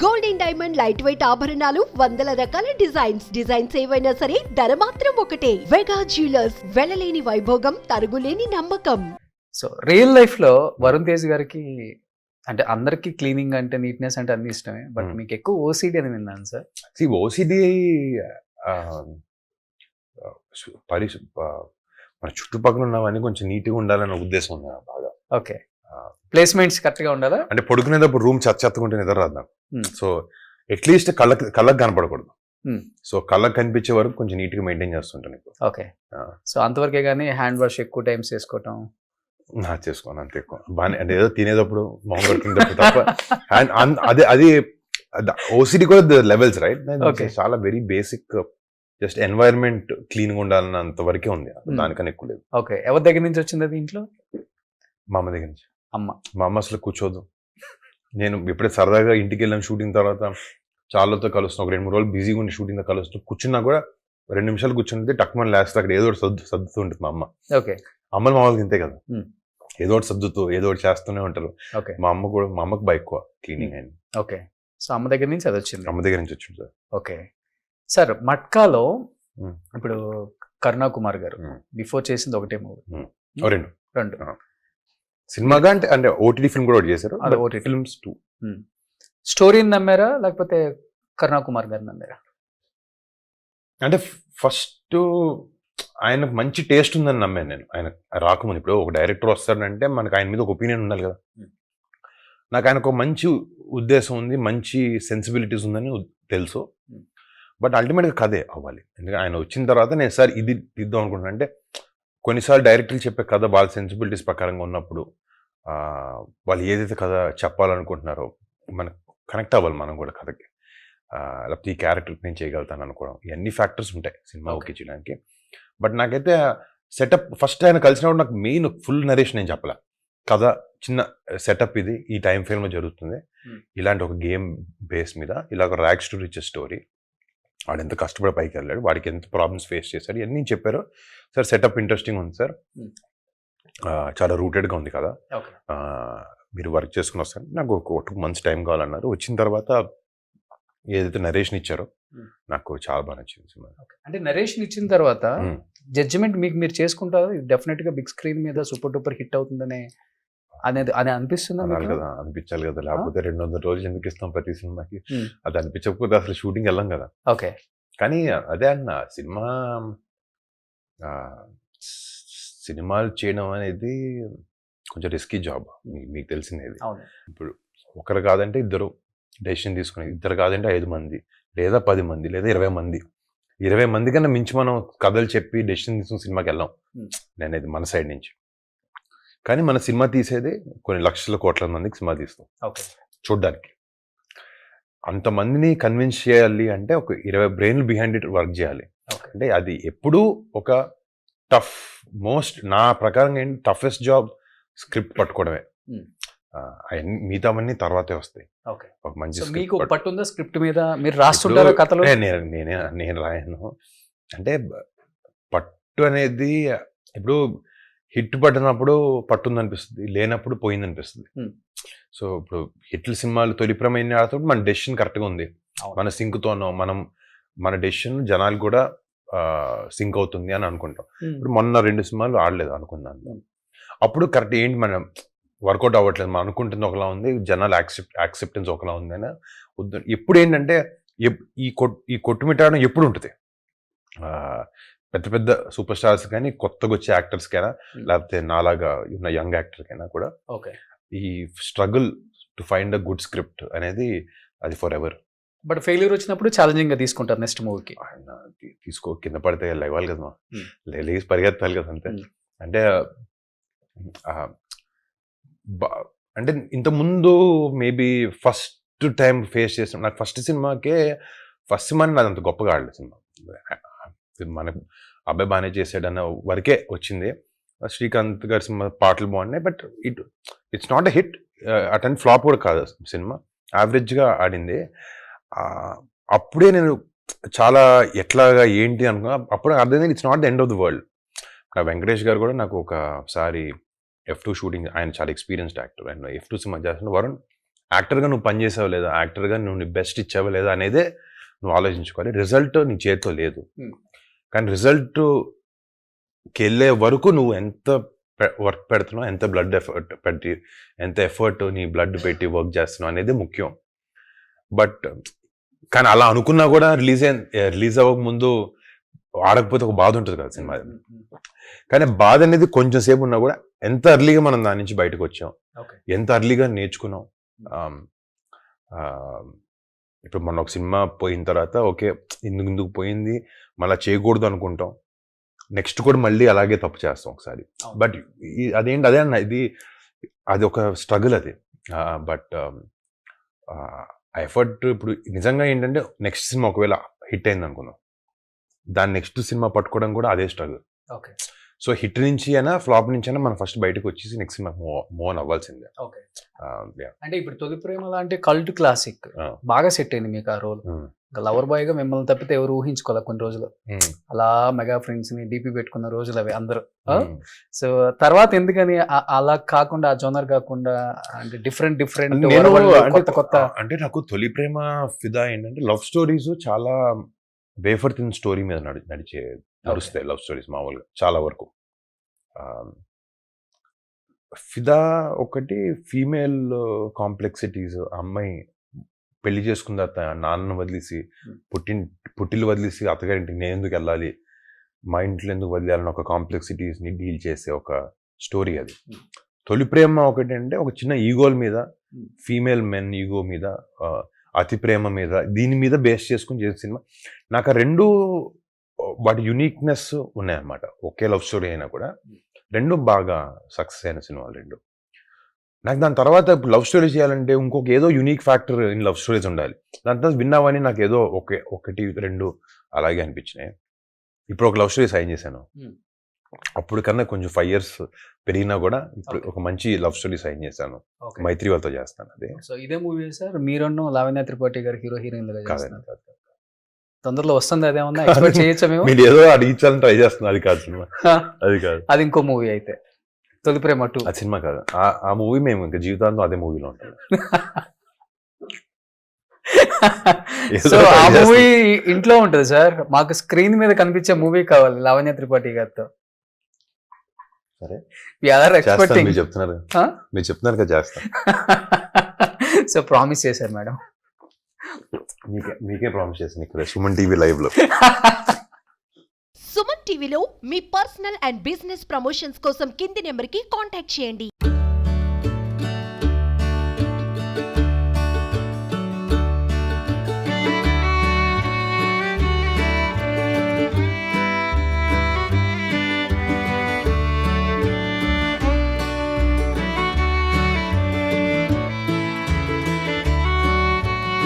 Golden diamond light weight ఆభరణాలు వందల రకాల డిజైన్స్ ఏవైనా సరే ధర మాత్రం ఒకటే. వెగా జ్యువెలర్స్, వెలలేని వైభోగం, తరుగులేని నమ్మకం. సో రియల్ లైఫ్ లో వరుణ్ తేజ్ గారికి అంటే అందరికి క్లీనింగ్ అంటే నీట్నెస్ అంటే అన్ని ఇష్టమే, బట్ మీకు ఎక్కువ ఓసిడి అని విన్నాను సార్. ఓసిడి మన చుట్టుపక్కల ఉన్నవన్నీ కొంచెం నీట్గా ఉండాలనే ఉద్దేశం ఉంది నాకు బాగా. ఓకే, ప్లేస్మెంట్స్ కరెక్ట్ గా ఉండాలా? అంటే పడుకునేటప్పుడు రూమ్ చెత్తకుంటే నిద్ర రాదు నాకు. సో అట్లీస్ట్ కళ్ళకు కనపడకూడదు. సో కళ్ళకు కనిపించే వరకు కొంచెం నీట్ గా మెయింటైన్ చేస్తుంటాను ఇప్పుడు. ఓకే, సో అంతవరకే కానీ హ్యాండ్ వాష్ ఎక్కువ టైమ్స్ చేసుకోవటం చేసుకోను అంతే ఎక్కువ బాగా. అంటే ఏదో తినేటప్పుడు మొహం కడుకునేటప్పుడు తప్ప అది ఓసిడి కూడా లెవెల్స్ రైట్. చాలా very basic, just environment clean గా ఉండాలన్నంత వరకే ఉంది, దానికన్నా ఎక్కువ లేదు. ఓకే, ఎవరి దగ్గర నుంచి వచ్చింది అది ఇంట్లో? మా అమ్మ దగ్గర నుంచి. మా అమ్మ అసలు కూర్చోదు. నేను ఎప్పుడైతే సరదాగా ఇంటికి వెళ్ళాను షూటింగ్ తర్వాత చాలాతో కలుస్తున్నాను, ఒక 2-3 రోజులు బిజీగా ఉండి షూటింగ్ తో కలుస్తూ కూర్చున్నా కూడా 2 నిమిషాలు కూర్చుంటే టక్మని లేస్తే అక్కడ ఏదో ఒకటి సర్దుతూ ఉంటుంది మా అమ్మ. ఓకే, అమ్మలు మా వాళ్ళకి ఇంతే కదా, ఏదో ఒకటి సర్దుతూ ఏదో ఒకటి చేస్తూనే ఉంటారు. మా అమ్మకు బాగా ఎక్కువ క్లీనింగ్ అయింది. ఓకే, సో అమ్మ దగ్గర నుంచి అది వచ్చింది. అమ్మ దగ్గర నుంచి వచ్చింది సార్. ఓకే సార్, మట్కాలో ఇప్పుడు కరుణా కుమార్ గారు బిఫోర్ చేసింది ఒకటే మూవీ, రెండు సినిమాగా అంటే ఓటీటీ ఫిల్మ్ కూడా చేశారు. OTT films 2. స్టోరీని నమ్మారా లేకపోతే కరుణా కుమార్ గారిని నమ్మారా? అంటే ఫస్ట్ ఆయనకు మంచి టేస్ట్ ఉందని నమ్మాను నేను. ఆయన రాకముందు, ఇప్పుడు ఒక డైరెక్టర్ వస్తాడంటే మనకు ఆయన మీద ఒక ఒపీనియన్ ఉండాలి కదా. నాకు ఆయనకు ఒక మంచి ఉద్దేశం ఉంది, మంచి సెన్సిబిలిటీస్ ఉందని తెలుసు. బట్ అల్టిమేట్గా కథే అవ్వాలి. ఎందుకంటే ఆయన వచ్చిన తర్వాత నేను సార్ ఇది తీద్దాం అనుకుంటున్నాను. అంటే కొన్నిసార్లు డైరెక్టర్లు చెప్పే కథ వాళ్ళ సెన్సిబిలిటీస్ ప్రకారంగా ఉన్నప్పుడు వాళ్ళు ఏదైతే కథ చెప్పాలనుకుంటున్నారో మనకు కనెక్ట్ అవ్వాలి మనం కూడా కథకి. లేకపోతే ఈ క్యారెక్టర్ నేను చేయగలుగుతాను అనుకోవడం, ఇవన్నీ ఫ్యాక్టర్స్ ఉంటాయి సినిమా ఓకే చేయడానికి. బట్ నాకైతే సెటప్ ఫస్ట్ ఆయన కలిసినప్పుడు నాకు మెయిన్ ఫుల్ నరేషన్ నేను చెప్పలే. కథ చిన్న సెటప్, ఇది ఈ టైం ఫ్రేమ్లో జరుగుతుంది, ఇలాంటి ఒక గేమ్ బేస్ మీద ఇలా ఒక ర్యాగ్స్ టు రిచెస్ స్టోరీ, వాడు ఎంత కష్టపడి పైకి వెళ్ళాడు, వాడికి ఎంత ప్రాబ్లమ్స్ ఫేస్ చేశాడు, ఇవన్నీ చెప్పారు. సార్ సెటప్ ఇంట్రెస్టింగ్ ఉంది సార్, చాలా రూటెడ్గా ఉంది కదా, మీరు వర్క్ చేసుకుని వస్తారు, నాకు ఒక 2 months టైం కావాలన్నారు. వచ్చిన తర్వాత ఏదైతే నరేషన్ ఇచ్చారో నాకు చాలా బాగా నచ్చింది సినిమా. అంటే నరేషన్ ఇచ్చిన తర్వాత జడ్జిమెంట్ మీకు మీరు చేసుకుంటారు, డెఫినెట్ గా బిగ్ స్క్రీన్ మీద సూపర్ డూపర్ హిట్ అవుతుందనే అనేది అని అనిపిస్తుంది కదా. అనిపించాలి కదా, లేకపోతే 200 రోజులు ఎందుకు ఇస్తాం ప్రతి సినిమాకి? అది అనిపించకపోతే అసలు షూటింగ్ వెళ్ళాం కదా. ఓకే, కానీ అదే అన్న సినిమాలు చేయడం అనేది కొంచెం రిస్కీ జాబ్, మీకు తెలిసింది. ఇప్పుడు ఒకరు కాదంటే ఇద్దరు డెసిషన్ తీసుకుని, ఇద్దరు కాదంటే 5 మంది లేదా 10 మంది లేదా 20 మంది. 20 మంది కన్నా మించి మనం కథలు చెప్పి డెసిషన్ తీసుకుని సినిమాకి వెళ్ళాం నేనైతే మన సైడ్ నుంచి. కానీ మన సినిమా తీసేది కొన్ని లక్షల కోట్ల మందికి సినిమా తీస్తాం చూడ్డానికి. అంతమందిని కన్విన్స్ చేయాలి అంటే ఒక 20 బ్రెయిన్లు బిహైండ్ ఇట్ వర్క్ చేయాలి. అంటే అది ఎప్పుడూ ఒక టఫ్, నా ప్రకారం ఏంటి టఫెస్ట్ జాబ్ స్క్రిప్ట్ పట్టుకోవడమే. మిగతావన్నీ తర్వాతే వస్తాయి. ఒక మంచి స్క్రిప్ట్ మీద మీరు రాస్తుంటారు కథలు? నేను రాయను. అంటే పట్టు అనేది ఇప్పుడు హిట్ పట్టినప్పుడు పట్టుంది అనిపిస్తుంది, లేనప్పుడు పోయింది అనిపిస్తుంది. సో ఇప్పుడు హిట్ల సినిమాలు తొలిప్రమైన ఆడుతున్నప్పుడు మన డెసిషన్ కరెక్ట్గా ఉంది, మన సింక్తోనో మన డెసిషన్ జనాలు కూడా సింక్ అవుతుంది అని అనుకుంటాం. ఇప్పుడు మొన్న 2 సినిమాలు ఆడలేదు అనుకున్నాను, అప్పుడు కరెక్ట్ ఏంటి మనం వర్కౌట్ అవ్వట్లేదు, మనం అనుకుంటుంది ఒకలా ఉంది, జనాలు యాక్సెప్టెన్స్ ఒకలా ఉంది అని వద్దు. ఎప్పుడు ఏంటంటే ఈ కొట్టుమిట్టాడడం ఎప్పుడు ఉంటుంది, పెద్ద పెద్ద సూపర్ స్టార్స్ కానీ కొత్తగా వచ్చే యాక్టర్స్ కైనా లేకపోతే నాలాగా ఉన్న యంగ్ యాక్టర్ కైనా కూడా ఈ struggle to find a good script అనేది అది ఫర్ ఎవర్. బట్ ఫెయిల్యూర్ వచ్చినప్పుడు ఛాలెంజింగ్ గా తీసుకుంటారు నెక్స్ట్ మూవీకి. కింద పడితే లేవాలి కదా, లేచి పరిగెత్తాలి కదా అంతే. అంటే ఇంతకుముందు మేబీ ఫస్ట్ టైం ఫేస్ చేసిన నాకు ఫస్ట్ సినిమా నాది అంత గొప్పగా ఆడలేదు సినిమా. మనకు అబ్బాయి బాగానే చేసాడన్న వరకే వచ్చింది. శ్రీకాంత్ గారి సినిమా పాటలు బాగున్నాయి, but it's not a hit. Attend flop కూడా కాదు సినిమా, యావరేజ్గా ఆడింది. అప్పుడే నేను చాలా ఎట్లాగా ఏంటి అనుకున్నా, అప్పుడు అర్థమైంది it's not the end of the world. Venkatesh గారు కూడా నాకు ఒకసారి F2 షూటింగ్, ఆయన చాలా ఎక్స్పీరియన్స్డ్ యాక్టర్, ఆయన F2 సినిమా చేస్తున్న వరుణ్ యాక్టర్గా నువ్వు పని చేసావు లేదా, యాక్టర్గా నువ్వు నీ బెస్ట్ ఇచ్చావా లేదా అనేదే నువ్వు ఆలోచించుకోవాలి. రిజల్ట్ నీ చేతితో లేదు, కానీ రిజల్ట్కి వెళ్ళే వరకు నువ్వు ఎంత వర్క్ పెడుతున్నావు, ఎంత బ్లడ్ ఎఫర్ట్ పెట్టి, ఎంత ఎఫర్ట్ నీ బ్లడ్ పెట్టి వర్క్ చేస్తున్నావు అనేది ముఖ్యం. బట్ కానీ అలా అనుకున్నా కూడా రిలీజ్ అవ్వక ముందు ఆడకపోతే ఒక బాధ ఉంటుంది కదా సినిమా. కానీ బాధ అనేది కొంచెం సేపు ఉన్నా కూడా ఎంత అర్లీగా మనం దాని నుంచి బయటకు వచ్చాం, ఎంత అర్లీగా నేర్చుకున్నాం. ఇప్పుడు మనం ఒక సినిమా పోయిన తర్వాత ఓకే ఇందుకు పోయింది మళ్ళీ చేయకూడదు అనుకుంటాం, నెక్స్ట్ కూడా మళ్ళీ అలాగే తప్పు చేస్తాం ఒకసారి. బట్ అదేంటి అదే అన్న, అది ఒక స్ట్రగుల్ అది. బట్ ఆ ఎఫర్ట్ ఇప్పుడు నిజంగా ఏంటంటే నెక్స్ట్ సినిమా ఒకవేళ హిట్ అయింది అనుకున్నాం, దాని నెక్స్ట్ సినిమా పట్టుకోవడం కూడా అదే స్ట్రగుల్. సో హిట్ నుంచి అయినా ఫ్లాప్ నుంచి అయినా మనం ఫస్ట్ బయటకు వచ్చేసి నెక్స్ట్ సినిమా మూవ్ ఆన్ అవ్వాల్సిందే. అంటే ఇప్పుడు తొలి ప్రేమ లాంటి కల్ట్ క్లాసిక్ బాగా సెట్ అయింది మీకు ఆ రోల్. లవర్ బాయ్ గా మిమ్మల్ని తప్పితే ఎవరు ఊహించుకోవాలి కొన్ని రోజులు. అలా మెగా ఫ్రెండ్స్ ని డీపీ పెట్టుకున్న రోజులు అవి అందరూ. సో తర్వాత ఎందుకని అలా కాకుండా ఆ జోనర్ కాకుండా అంటే డిఫరెంట్ కొత్త అంటే నాకు తొలి ప్రేమ ఫిదా ఏంటంటే లవ్ స్టోరీస్ చాలా వేఫర్ థిన్ స్టోరీ మీద నడుస్తాయి లవ్ స్టోరీస్ మామూలుగా చాలా వరకు. ఫిదా ఒకటి ఫీమేల్ కాంప్లెక్సిటీస్, అమ్మాయి పెళ్లి చేసుకున్న తర్వాత నాన్నను వదిలేసి పుట్టిల్లు వదిలేసి అత్తగారింటికి నేను ఎందుకు వెళ్ళాలి, మా ఇంట్లో ఎందుకు వదిలేయాలని ఒక కాంప్లెక్సిటీస్ని డీల్ చేసే ఒక స్టోరీ అది. తొలి ప్రేమ ఒకటి అంటే ఒక చిన్న ఈగోల మీద, ఫీమేల్ మెన్ ఈగో మీద, అతి ప్రేమ మీద, దీని మీద బేస్ చేసుకుని చేసిన సినిమా. నాకు ఆ రెండు వాటి యునిక్నెస్ ఉన్నాయన్నమాట. ఒకే లవ్ స్టోరీ అయినా కూడా రెండు బాగా సక్సెస్ అయిన సినిమాలు రెండు. నాకు దాని తర్వాత ఇప్పుడు లవ్ స్టోరీ చేయాలంటే ఇంకొక ఏదో unique factor in love stories ఉండాలి. దాని తర్వాత విన్నావని నాకు ఏదో ఒకటి రెండు అలాగే అనిపించినాయి. ఇప్పుడు ఒక లవ్ స్టోరీ సైన్ చేశాను, అప్పుడు కన్నా కొంచెం 5 years పెరిగినా కూడా ఇప్పుడు ఒక మంచి లవ్ స్టోరీ సైన్ చేశాను, మైత్రి వాళ్ళతో చేస్తాను. అదే సో ఇదే మూవీ సార్ మీరు లావణ్య త్రిపాఠి గారు హీరో హీరోయిన్ తొందరలో వస్తుంది. అదేమన్నా ఎక్స్పెక్ట్ చేయొచ్చా మేము? మీరు ఏదో అడిగించాలని ట్రై చేస్తున్నా, అది కాదు సినిమా, అది కాదు, అది ఇంకో మూవీ అయితే తొలి ప్రేమ 2. ఆ సినిమా కాదు, ఆ మూవీ మేము ఇంకా జీవితాంతం అదే మూవీలో ఉంటాం. సో ఆ మూవీ ఇంట్లో ఉంటుంది సార్, మాకు స్క్రీన్ మీద కనిపించే మూవీ కావాలి లావణ్య త్రిపాఠి గారితో. సరే ఎక్స్పెక్టింగ్ మీరు చెప్తున్నారు కదా చేస్తా. సో ప్రామిస్ చేశారు మేడం, మీకే ప్రామిస్ చేశాను ఇక్కడ సుమన్ టీవీ లైవ్ లో. సుమన్ టీవీలో మీ పర్సనల్ అండ్ బిజినెస్ ప్రమోషన్స్ కోసం కింది నెంబర్కి కాంటాక్ట్ చేయండి.